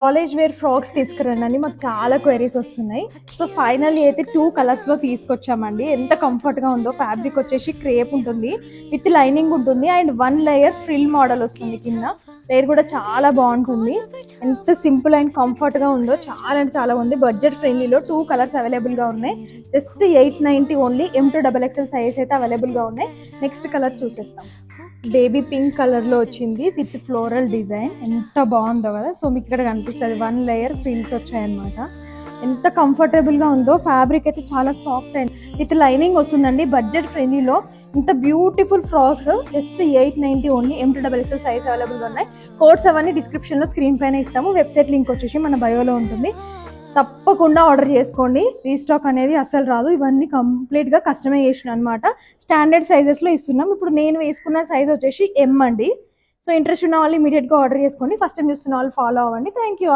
College wear frocks తీసుకురండి అని మాకు చాలా క్వైరీస్ వస్తున్నాయి. సో ఫైనల్లీ అయితే 2 కలర్స్లో తీసుకొచ్చామండి. ఎంత కంఫర్ట్గా ఉందో. ఫ్యాబ్రిక్ వచ్చేసి క్రేప్ ఉంటుంది, విత్ లైనింగ్ ఉంటుంది, అండ్ 1 లేయర్ ఫ్రిల్ మోడల్ వస్తుంది. కింద లేయర్ కూడా చాలా బాగుంటుంది. ఎంత సింపుల్ అండ్ కంఫర్ట్గా ఉందో, చాలా అంటే చాలా ఉంది. బడ్జెట్ ఫ్రెండ్లీలో 2 కలర్స్ అవైలబుల్గా ఉన్నాయి. Just 890 only. M2XXL సైజ్ అయితే అవైలబుల్గా ఉన్నాయి. నెక్స్ట్ కలర్ చూసేస్తాం. బేబీ పింక్ కలర్లో వచ్చింది విత్ ఫ్లోరల్ డిజైన్. ఎంత బాగుందో కదా. సో మీకు ఇక్కడ కనిపిస్తుంది 1 లేయర్ ఫ్రిల్స్ వచ్చాయన్నమాట. ఎంత కంఫర్టబుల్గా ఉందో. ఫ్యాబ్రిక్ అయితే చాలా సాఫ్ట్ అండ్ విత్ లైనింగ్ వస్తుందండి. బడ్జెట్ ఫ్రెండ్లీలో ఇంత beautiful frocks just 890 only. M2XXL size అవైలబుల్గా ఉన్నాయి. కోడ్స్ అవన్నీ డిస్క్రిప్షన్లో స్క్రీన్ పైన ఇస్తాము. వెబ్సైట్ లింక్ వచ్చేసి మన బయోలో ఉంటుంది. తప్పకుండా ఆర్డర్ చేసుకోండి. రీస్టాక్ అనేది అస్సలు రాదు. ఇవన్నీ కంప్లీట్గా కస్టమైజేషన్ అనమాట. స్టాండర్డ్ సైజెస్లో ఇస్తున్నాం. ఇప్పుడు నేను వేసుకున్న సైజ్ వచ్చేసి M అండి. సో ఇంట్రెస్ట్ ఉన్న వాళ్ళు ఇమీడియట్గా ఆర్డర్ చేసుకోండి. ఫస్ట్ టైం చూస్తున్న వాళ్ళు ఫాలో అవ్వండి. Thank you.